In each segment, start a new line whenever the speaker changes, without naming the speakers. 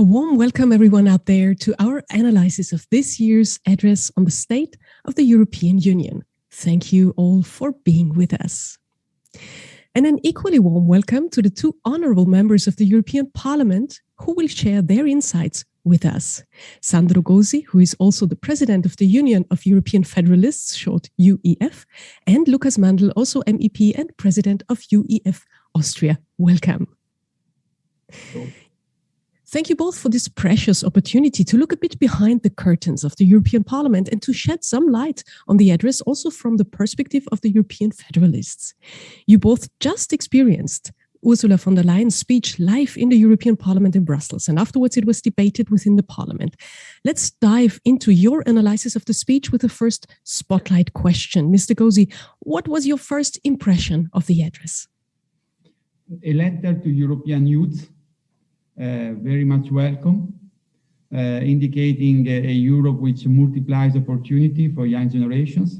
A warm welcome, everyone out there, to our analysis of this year's address on the state of the European Union. Thank you all for being with us. And an equally warm welcome to the two honorable members of the European Parliament who will share their insights with us. Sandro GOZI, who is also the president of the Union of European Federalists, short UEF, and Lukas MANDL, also MEP and president of UEF Austria. Welcome. Thank you both for this precious opportunity to look a bit behind the curtains of the European Parliament and to shed some light on the address also from the perspective of the European Federalists. You both just experienced Ursula von der Leyen's speech live in the European Parliament in Brussels, and afterwards it was debated within the Parliament. Let's dive into your analysis of the speech with the first spotlight question. Mr. GOZI, what was your first impression of the address?
A letter to European youth. Very much welcome, indicating a Europe which multiplies opportunity for young generations,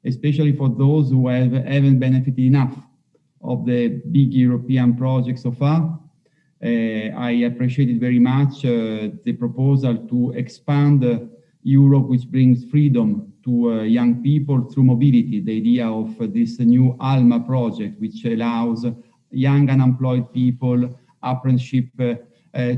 especially for those who haven't benefited enough of the big European project so far. I appreciated very much the proposal to expand Europe, which brings freedom to young people through mobility, the idea of this new ALMA project, which allows young unemployed people apprenticeship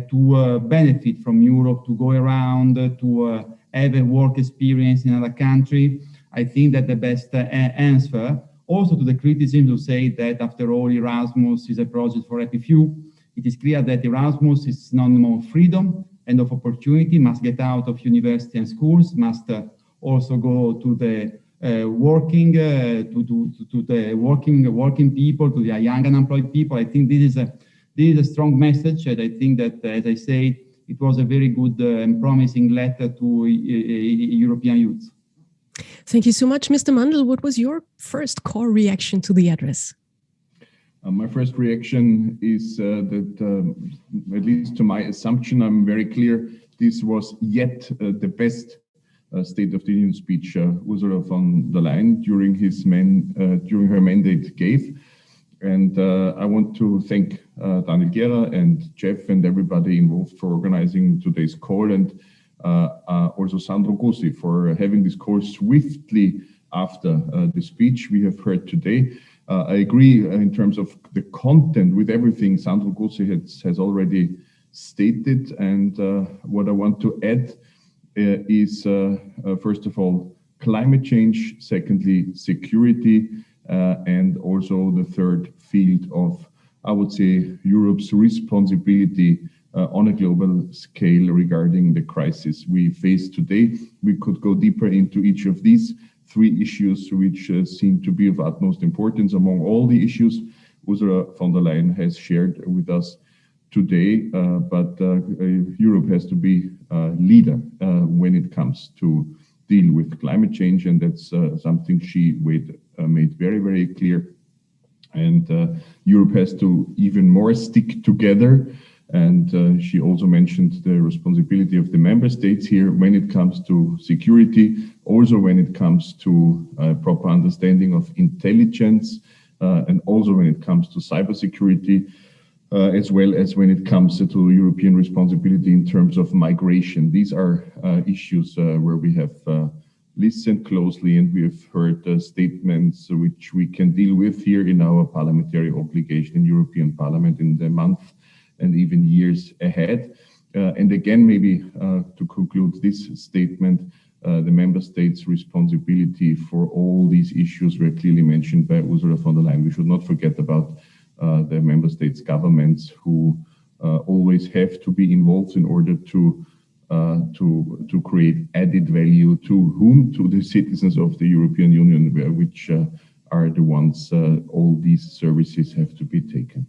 to benefit from Europe, to go around, to have a work experience in another country. I think that the best answer also to the criticism to say that after all Erasmus is a project for happy few. It is clear that Erasmus is synonymous of freedom and of opportunity, must get out of university and schools, must also go to the working people, to the young unemployed people. I think this is a strong message, and I think that, as I say, it was a very good and promising letter to European youth.
Thank you so much. Mr. Mandl, what was your first core reaction to the address?
My first reaction is that, at least to my assumption, I'm very clear, this was yet the best State of the Union speech Ursula von der Leyen during her mandate gave. And I want to thank Daniel Gera and Jeff and everybody involved for organizing today's call, and also Sandro GOZI for having this call swiftly after the speech we have heard today. I agree in terms of the content with everything Sandro GOZI has already stated, and what I want to add is, first of all, climate change, secondly, security, and also the third field of, I would say, Europe's responsibility on a global scale regarding the crisis we face today. We could go deeper into each of these three issues, which seem to be of utmost importance among all the issues Ursula von der Leyen has shared with us today. But Europe has to be a leader when it comes to deal with climate change, and that's something she made very, very clear. And Europe has to even more stick together. And she also mentioned the responsibility of the member states here when it comes to security, also when it comes to proper understanding of intelligence, and also when it comes to cybersecurity, as well as when it comes to European responsibility in terms of migration. These are issues where we have listened closely, and we have heard statements which we can deal with here in our parliamentary obligation in European Parliament in the month and even years ahead. And again, maybe to conclude this statement, the member states' responsibility for all these issues were clearly mentioned by Ursula von der Leyen. We should not forget about the member states' governments, who always have to be involved in order to create added value to the citizens of the European Union, which are the ones all these services have to be taken.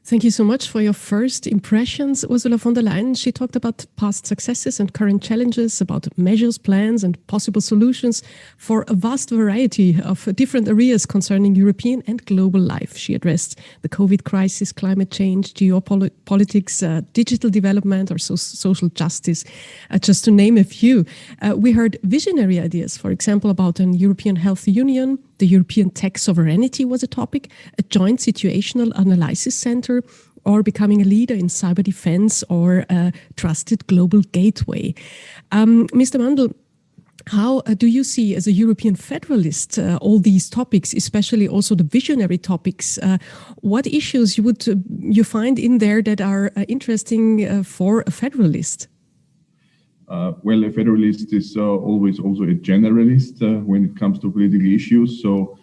Thank you so much for your first impressions, Ursula von der Leyen. She talked about past successes and current challenges, about measures, plans, and possible solutions for a vast variety of different areas concerning European and global life. She addressed the COVID crisis, climate change, geopolitics, digital development, or social justice, just to name a few. We heard visionary ideas, for example, about an European health union. The European tech sovereignty was a topic, a joint situational analysis center, or becoming a leader in cyber defense or a trusted global gateway. Mr. Mandl, how do you see, as a European Federalist, all these topics, especially also the visionary topics? What issues you find in there that are interesting for a Federalist?
Well, a Federalist is always also a generalist when it comes to political issues. So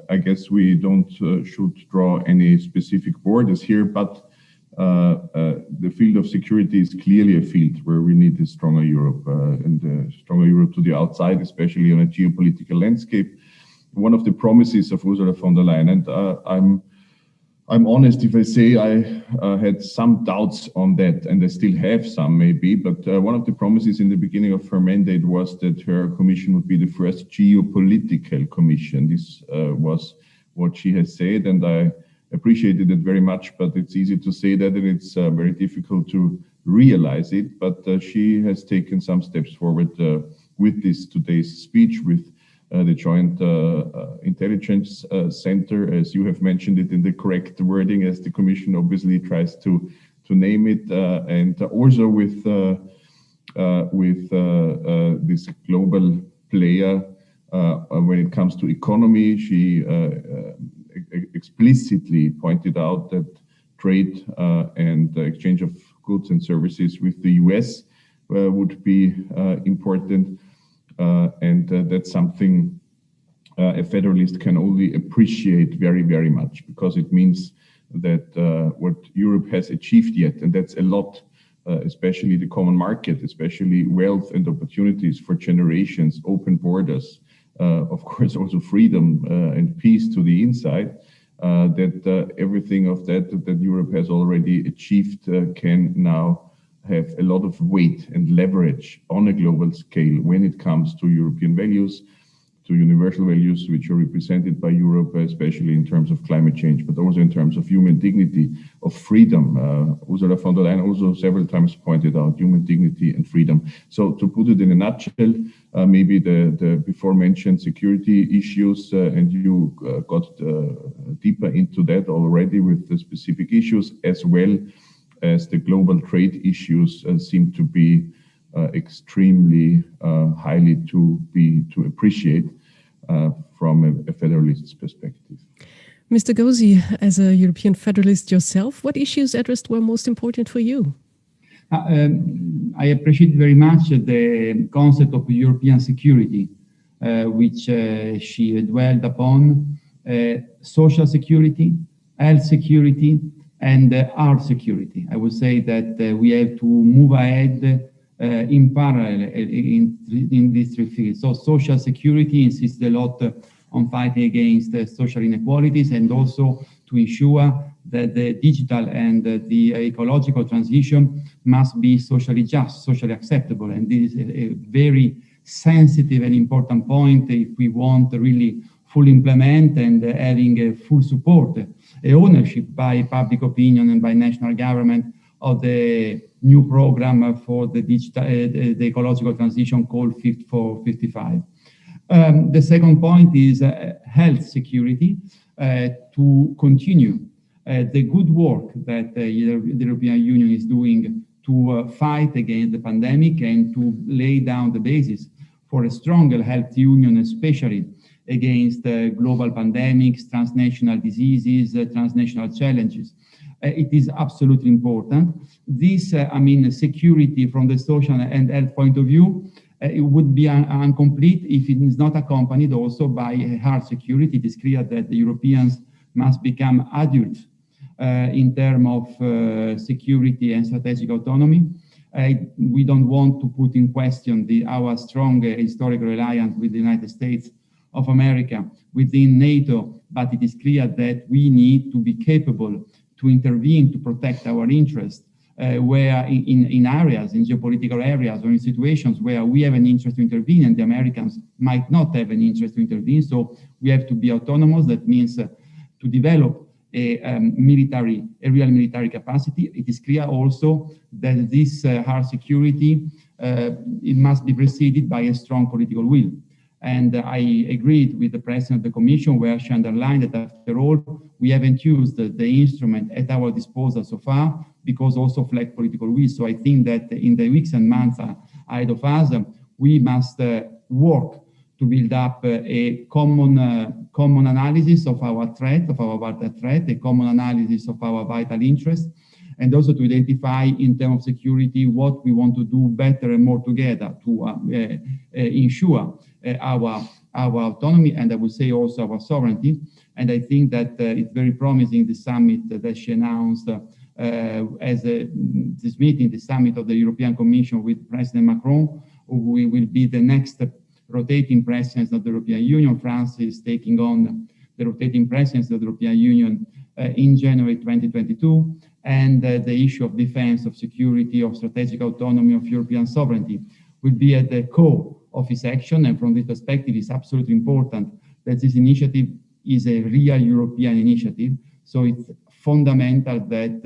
I guess we don't should draw any specific borders here, but the field of security is clearly a field where we need a stronger Europe and a stronger Europe to the outside, especially on a geopolitical landscape. One of the promises of Ursula von der Leyen, and I'm honest if I say I had some doubts on that, and I still have some maybe, but one of the promises in the beginning of her mandate was that her commission would be the first geopolitical commission. This was what she has said, and I appreciated it very much, but it's easy to say that, and it's very difficult to realize it. But she has taken some steps forward with this today's speech, with the Joint Intelligence Center, as you have mentioned it in the correct wording, as the Commission obviously tries to name it, and also with this global player when it comes to economy. She explicitly pointed out that trade and exchange of goods and services with the US would be important. And that's something a Federalist can only appreciate very, very much, because it means that what Europe has achieved yet, and that's a lot, especially the common market, especially wealth and opportunities for generations, open borders, of course also freedom and peace to the inside, that everything of that Europe has already achieved can now have a lot of weight and leverage on a global scale when it comes to European values, to universal values, which are represented by Europe, especially in terms of climate change, but also in terms of human dignity, of freedom. Ursula von der Leyen also several times pointed out human dignity and freedom. So to put it in a nutshell, maybe the before mentioned security issues, and you got deeper into that already with the specific issues, as well as the global trade issues seem to be extremely highly to appreciate from a Federalist's perspective.
Mr. GOZI, as a European Federalist yourself, what issues addressed were most important for you?
I appreciate very much the concept of European security, which she dwelled upon, social security, health security, and art security. I would say that we have to move ahead in parallel in these three fields. So social security insists a lot on fighting against social inequalities, and also to ensure that the digital and the ecological transition must be socially just, socially acceptable. And this is a very sensitive and important point if we want to really fully implement and having a full support, a ownership by public opinion and by national government of the new program for the digital, the ecological transition called Fit for 55. The second point is health security, to continue the good work that the European Union is doing to fight against the pandemic and to lay down the basis for a stronger health union, especially against global pandemics, transnational diseases, transnational challenges. It is absolutely important. This, security from the social and health point of view, it would be incomplete if it is not accompanied also by hard security. It is clear that the Europeans must become adults in terms of security and strategic autonomy. We don't want to put in question our strong historical alliance with the United States of America within NATO, but it is clear that we need to be capable to intervene to protect our interests, where in areas, in geopolitical areas, or in situations where we have an interest to intervene and the Americans might not have an interest to intervene. So we have to be autonomous. That means to develop a real military capacity. It is clear also that this hard security, it must be preceded by a strong political will. And I agreed with the President of the Commission, where she underlined that after all, we haven't used the instrument at our disposal so far because also of lack political will. So I think that in the weeks and months ahead of us, we must work to build up a common analysis of our threat, a common analysis of our vital interests, and also to identify in terms of security what we want to do better and more together to ensure our autonomy, and I would say also our sovereignty. And I think that it's very promising, the summit that she announced this meeting, the summit of the European Commission with President Macron, who will be the next rotating president of the European Union. France is taking on the rotating presidency of the European Union in January 2022. And the issue of defense, of security, of strategic autonomy, of European sovereignty will be at the core of his action. And from this perspective, it's absolutely important that this initiative is a real European initiative. So it's fundamental that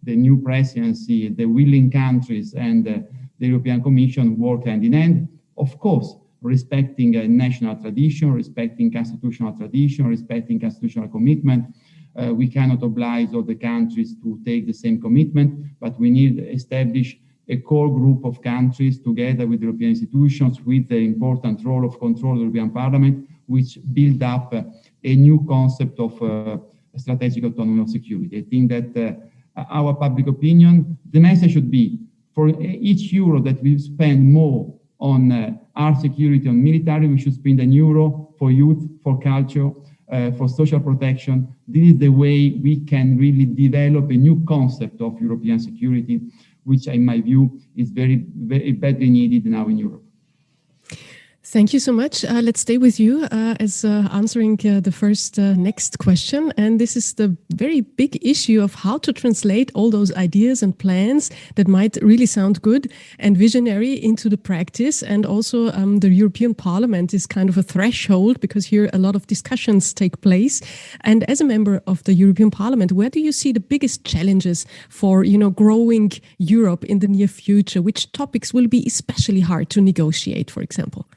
the new presidency, the willing countries, and the European Commission work hand in hand, of course, respecting national tradition, respecting constitutional tradition, respecting constitutional commitment. We cannot oblige all the countries to take the same commitment, but we need to establish a core group of countries together with European institutions with the important role of control of the European Parliament, which build up a new concept of strategic autonomy of security. I think that our public opinion, the message should be, for each euro that we spend more on our security, on military, we should spend €1 for youth, for culture, for social protection. This is the way we can really develop a new concept of European security, which in my view is very, very badly needed now in Europe.
Thank you so much. Let's stay with you as answering the first next question. And this is the very big issue of how to translate all those ideas and plans that might really sound good and visionary into the practice. And also the European Parliament is kind of a threshold because here a lot of discussions take place. And as a member of the European Parliament, where do you see the biggest challenges for, growing Europe in the near future? Which topics will be especially hard to negotiate, for example?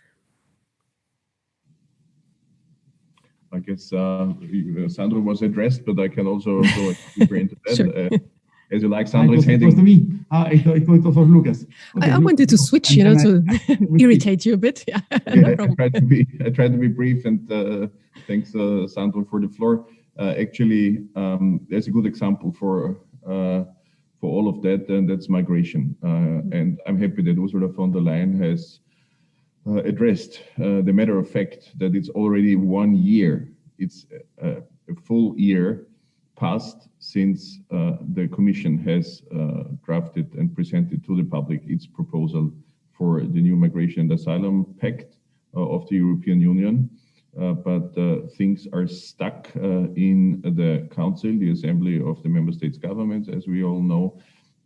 I guess Sandro was addressed, but I can also go deeper into that.
Sure.
As you like, Sandro is heading.
It was to me. It was for Lucas. Okay,
I wanted to switch, to irritate you a bit. Yeah, no problem.
I tried to be brief, and thanks, Sandro, for the floor. Actually, there's a good example for all of that, and that's migration. And I'm happy that Ursula von der Leyen has addressed the matter of fact that it's already 1 year. It's a full year passed since the Commission has drafted and presented to the public its proposal for the new Migration and Asylum Pact of the European Union. But things are stuck in the Council, the Assembly of the Member States governments, as we all know.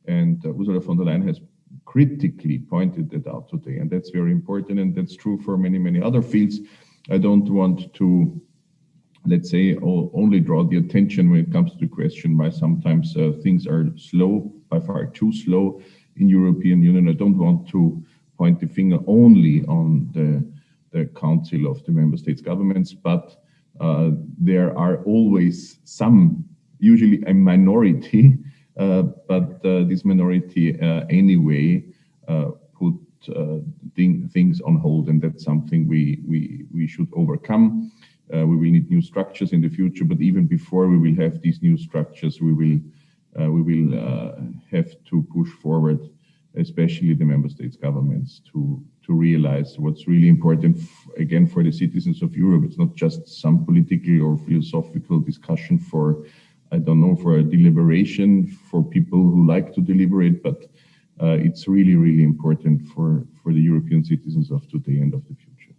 And Ursula von der Leyen has critically pointed that out today, and that's very important, and that's true for many, many other fields. I don't want to, let's say, only draw the attention when it comes to the question why sometimes things are slow, by far too slow in European Union. I don't want to point the finger only on the Council of the Member States governments, but there are always some, usually a minority, but this minority anyway put things on hold, and that's something we should overcome. We will need new structures in the future, but even before we will have these new structures, we will have to push forward, especially the member states governments, to realize what's really important again for the citizens of Europe. It's not just some political or philosophical discussion for, I don't know, for a deliberation for people who like to deliberate, but it's really, really important for the European citizens of today and of the future.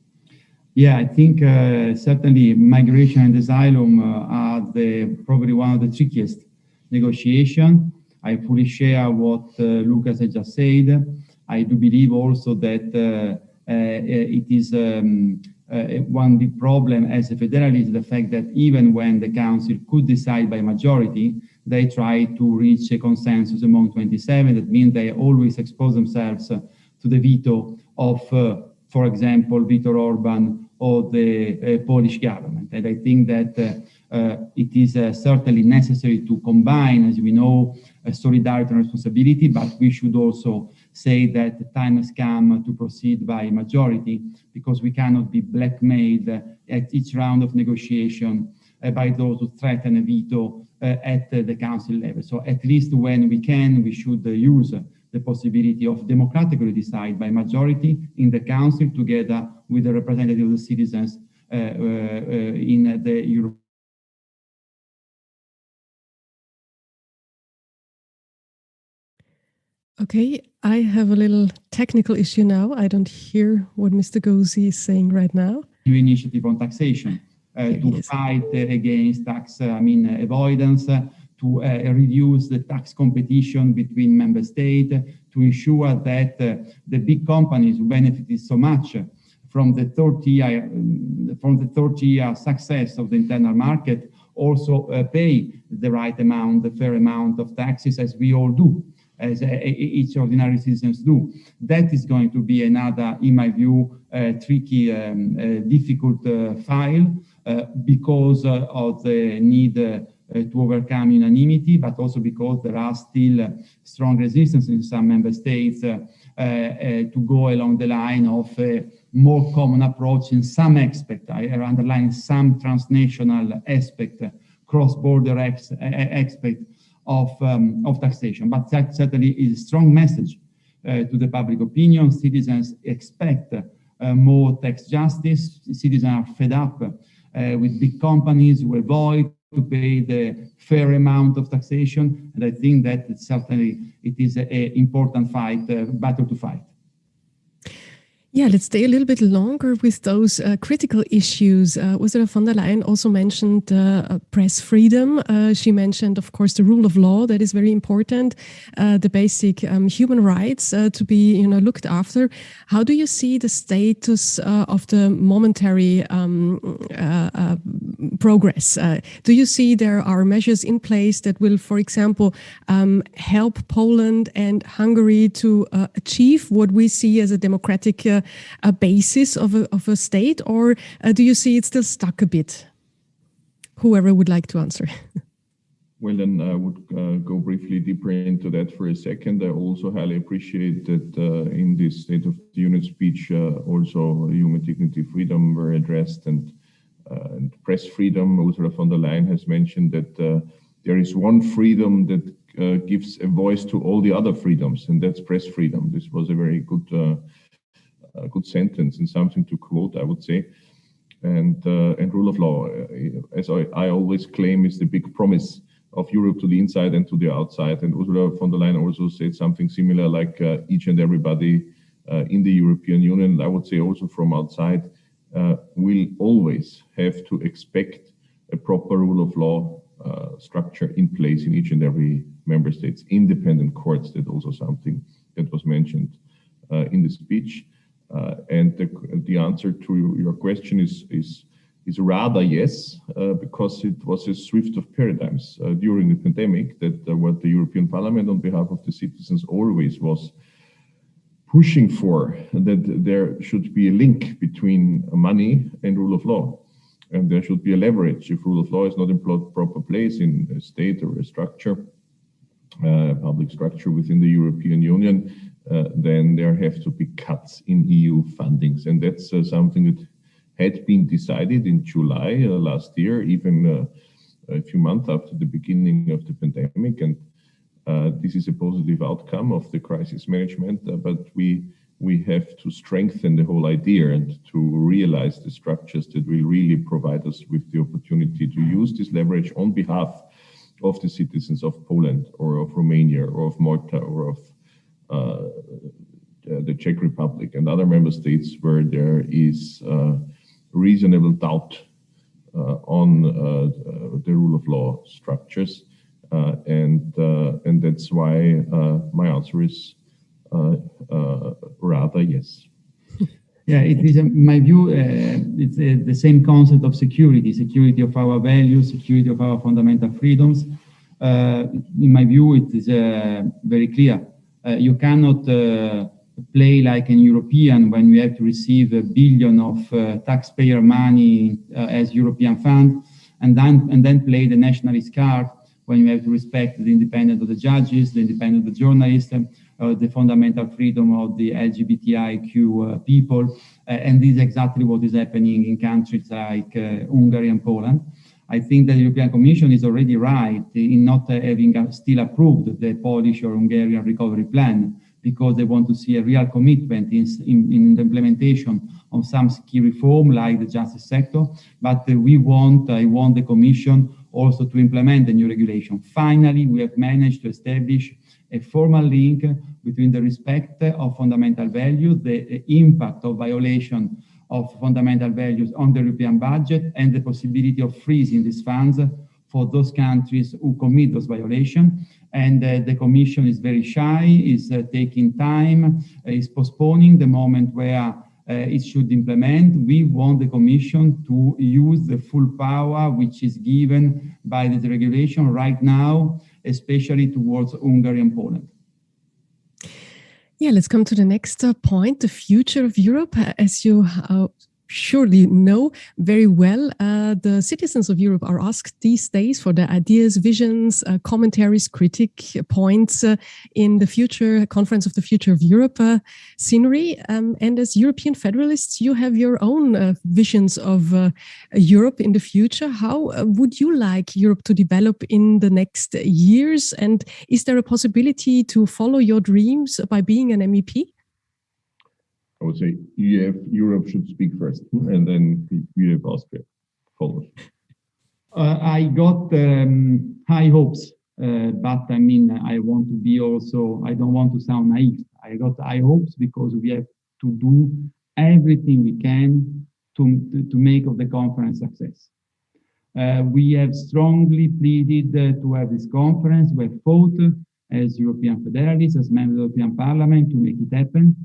Yeah, I think certainly migration and asylum are probably one of the trickiest negotiation. I fully share what Lucas had just said. I do believe also that it is one big problem as a federalist, the fact that even when the Council could decide by majority, they try to reach a consensus among 27. That means they always expose themselves to the veto of, for example, Viktor Orban of the Polish government. And I think that it is certainly necessary to combine, as we know, solidarity and responsibility, but we should also say that the time has come to proceed by majority, because we cannot be blackmailed at each round of negotiation by those who threaten a veto at the council level. So at least when we can, we should use the possibility of democratically decide by majority in the council, together with the representative of the citizens in the European.
Okay, I have a little technical issue now. I don't hear what Mr. GOZI is saying right now.
New initiative on taxation to fight against tax avoidance, to reduce the tax competition between member states, to ensure that the big companies who benefited so much from the 30-year success of the internal market also pay the right amount, the fair amount of taxes, as we all do, as each ordinary citizens do. That is going to be another, in my view, tricky, difficult file because of the need to overcome unanimity, but also because there are still strong resistance in some member states to go along the line of a more common approach in some aspect. I underline some transnational aspect, cross-border aspect of taxation. But that certainly is a strong message to the public opinion. Citizens expect more tax justice. Citizens are fed up with big companies who avoid to pay the fair amount of taxation. And I think that certainly it is an important battle to fight.
Yeah, let's stay a little bit longer with those critical issues. Ursula von der Leyen also mentioned press freedom. She mentioned, of course, the rule of law. That is very important. The basic human rights to be, looked after. How do you see the status of the momentary progress? Do you see there are measures in place that will, for example, help Poland and Hungary to achieve what we see as a democratic a basis of a state, or do you see it still stuck a bit? Whoever would like to answer.
Well, then I would go briefly deeper into that for a second. I also highly appreciate that in this State of the Union speech, also human dignity, freedom were addressed, and press freedom. Ursula von der Leyen has mentioned that there is one freedom that gives a voice to all the other freedoms, and that's press freedom. This was a very good sentence and something to quote, I would say. And rule of law, as I always claim, is the big promise of Europe to the inside and to the outside. And Ursula von der Leyen also said something similar, like each and everybody in the European Union, I would say also from outside, will always have to expect a proper rule of law structure in place in each and every member states. Independent courts, that also something that was mentioned in the speech. And the answer to your question is rather yes, because it was a shift of paradigms during the pandemic that what the European Parliament on behalf of the citizens always was pushing for, that there should be a link between money and rule of law. And there should be a leverage. If rule of law is not in proper place in a state or a structure, public structure within the European Union, then there have to be cuts in EU fundings. And that's something that had been decided in July last year, even a few months after the beginning of the pandemic. And this is a positive outcome of the crisis management, but we have to strengthen the whole idea and to realize the structures that will really provide us with the opportunity to use this leverage on behalf of the citizens of Poland or of Romania or of Malta or of the Czech Republic and other member states where there is reasonable doubt on the rule of law structures, and that's why my answer is rather yes.
Yeah, it is, in my view, it's the same concept of security of our values, security of our fundamental freedoms. In my view, it is very clear. You cannot play like an European when we have to receive a billion of taxpayer money as European fund, and then play the nationalist card when you have to respect the independence of the judges, the independence of the journalists, the fundamental freedom of the LGBTIQ people. And this is exactly what is happening in countries like Hungary and Poland. I think that the European Commission is already right in not having still approved the Polish or Hungarian recovery plan, because they want to see a real commitment in the implementation of some key reform like the justice sector. But I want the Commission also to implement the new regulation. Finally, we have managed to establish a formal link between the respect of fundamental values, the impact of violation of fundamental values on the European budget, and the possibility of freezing these funds for those countries who commit those violations. And the Commission is very shy, is taking time, is postponing the moment where it should implement. We want the Commission to use the full power which is given by this regulation right now, especially towards Hungary and Poland.
Yeah, let's come to the next point, the future of Europe. As you surely know very well, the citizens of Europe are asked these days for their ideas, visions, commentaries, critic points in the future Conference of the Future of Europe scenery. And as European Federalists, you have your own visions of Europe in the future. How would you like Europe to develop in the next years? And is there a possibility to follow your dreams by being an MEP?
I would say UEF Europe should speak first, and then UEF Austria follows.
I got high hopes, but I mean, I want to be also, I don't want to sound naive. I got high hopes because we have to do everything we can to make of the conference success. We have strongly pleaded to have this conference. We have fought as European Federalists, as members of the European Parliament to make it happen.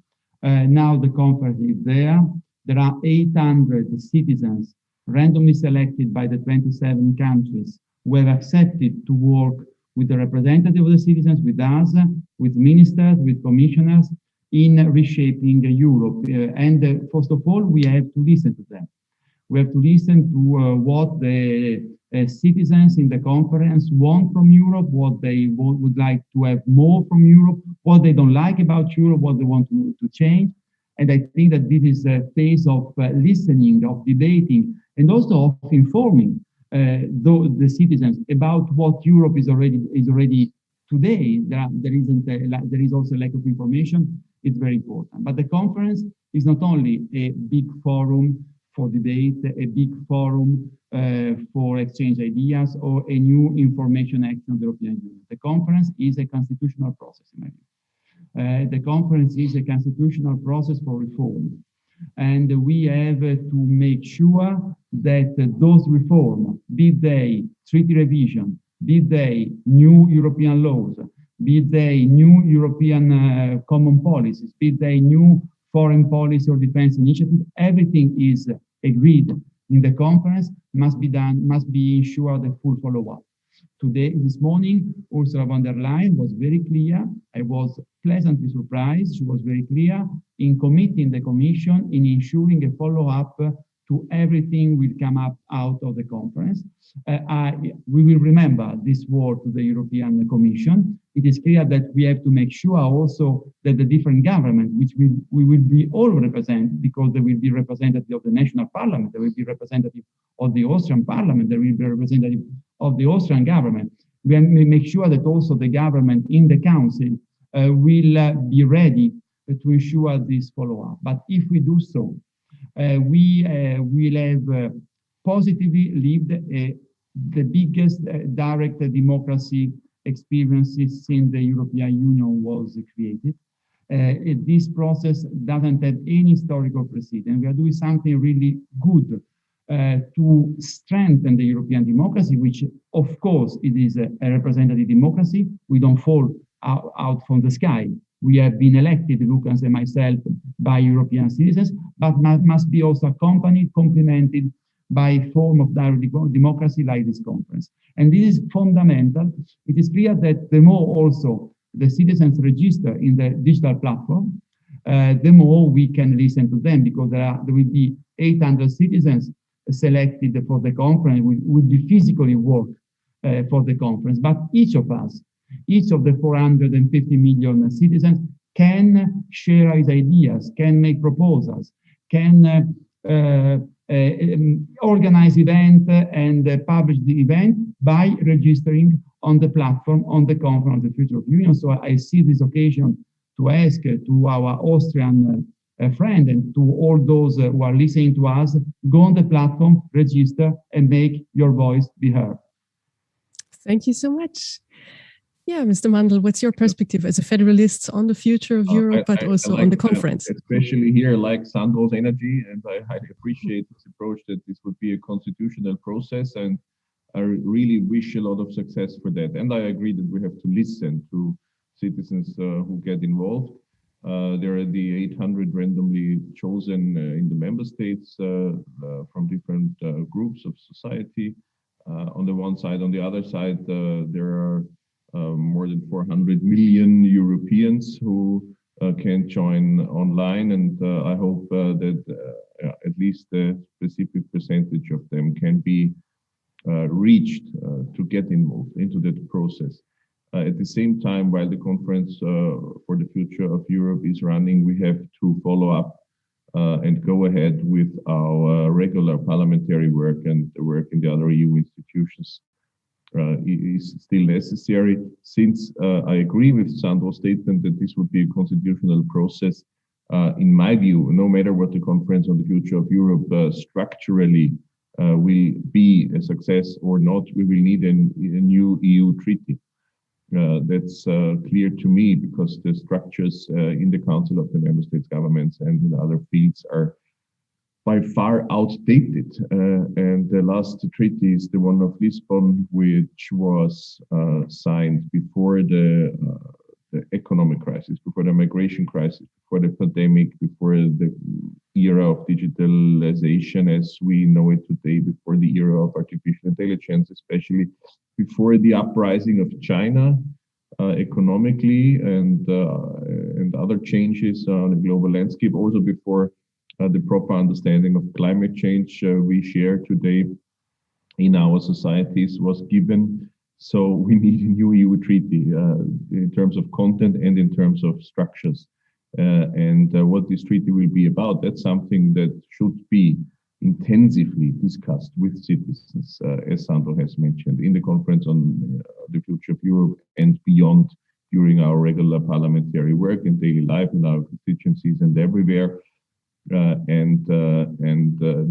Now the conference is there. There are 800 citizens randomly selected by the 27 countries who have accepted to work with the representative of the citizens, with us, with ministers, with commissioners in reshaping Europe. And first of all, we have to listen to them. We have to listen to what the citizens in the conference want from Europe, what they would like to have more from Europe, what they don't like about Europe, what they want to change. And I think that this is a phase of listening, of debating, and also of informing the citizens about what Europe is already today. There is also a lack of information. It's very important. But the conference is not only a big forum for debate, a big forum for exchange ideas, or a new information action of the European Union. The conference is a constitutional process, in my view. The conference is a constitutional process for reform. And we have to make sure that those reforms, be they treaty revision, be they new European laws, be they new European common policies, be they new foreign policy or defense initiative, everything is agreed in the conference, must be ensured a full follow-up. This morning, Ursula von der Leyen was very clear. I was pleasantly surprised. She was very clear in committing the Commission in ensuring a follow-up to everything will come up out of the conference. We will remember this word to the European Commission. It is clear that we have to make sure also that the different governments, which we will be all represented, because there will be representative of the national parliament, there will be representative of the Austrian parliament, there will be representative of the Austrian government. We make sure that also the government in the council will be ready to ensure this follow-up. But if we do so, we will have positively lived the biggest direct democracy experiences since the European Union was created. This process doesn't have any historical precedent. We are doing something really good to strengthen the European democracy, which of course it is a representative democracy. We don't fall out from the sky. We have been elected, Lukas and myself, by European citizens, but must be also accompanied, complemented by a form of direct democracy like this conference. And this is fundamental. It is clear that the more also the citizens register in the digital platform, the more we can listen to them, because there will be 800 citizens selected for the conference, will be physically work for the conference. But each of us, each of the 450 million citizens can share his ideas, can make proposals, can organize event and publish the event by registering on the platform, on the conference of the Future of the Union. So I see this occasion to ask to our Austrian friend and to all those who are listening to us, go on the platform, register, and make your voice be heard.
Thank you so much. Yeah, Mr. Mandl, what's your perspective as a federalist on the future of Europe, but also on the conference?
Especially here, like Sandro's energy, and I highly appreciate this approach that this would be a constitutional process, and I really wish a lot of success for that. And I agree that we have to listen to citizens who get involved. There are the 800 randomly chosen in the member states from different groups of society. On the one side, on the other side, there are more than 400 million Europeans who can join online, and I hope that at least a specific percentage of them can be reached to get involved into that process. At the same time, while the conference for the future of Europe is running, we have to follow up and go ahead with our regular parliamentary work, and the work in the other EU institutions is still necessary. Since I agree with Sandro's statement that this would be a constitutional process, in my view, no matter what the conference on the future of Europe structurally will be a success or not, we will need a new EU treaty. That's clear to me, because the structures in the Council of the Member States governments and in other fields are by far outdated. And the last treaty is the one of Lisbon, which was signed before the economic crisis, before the migration crisis, before the pandemic, before the era of digitalization as we know it today, before the era of artificial intelligence, especially before the uprising of China economically and other changes on the global landscape, also before the proper understanding of climate change we share today in our societies was given. So we need a new EU treaty in terms of content and in terms of structures. And what this treaty will be about, that's something that should be intensively discussed with citizens, as Sandro has mentioned, in the conference on the future of Europe and beyond, during our regular parliamentary work in daily life, in our constituencies and everywhere.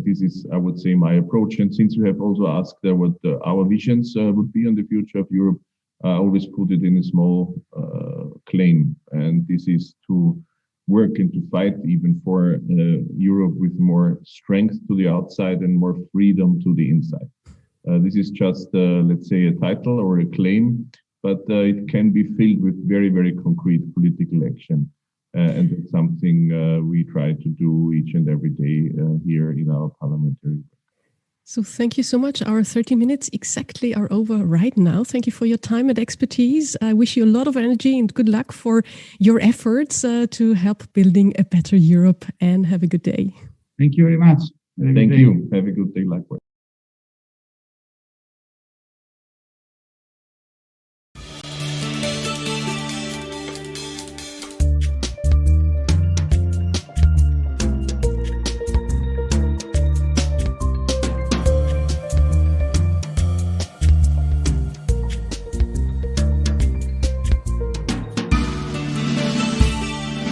This is, I would say, my approach. And since you have also asked what our visions would be on the future of Europe, I always put it in a small claim. And this is to work and to fight even for Europe with more strength to the outside and more freedom to the inside. This is just, let's say, a title or a claim, but it can be filled with very, very concrete political action. And it's something we try to do each and every day here in our parliamentary work.
So thank you so much. Our 30 minutes exactly are over right now. Thank you for your time and expertise. I wish you a lot of energy and good luck for your efforts to help building a better Europe, and have a good day.
Thank you very much.
Thank you. Have a good day likewise.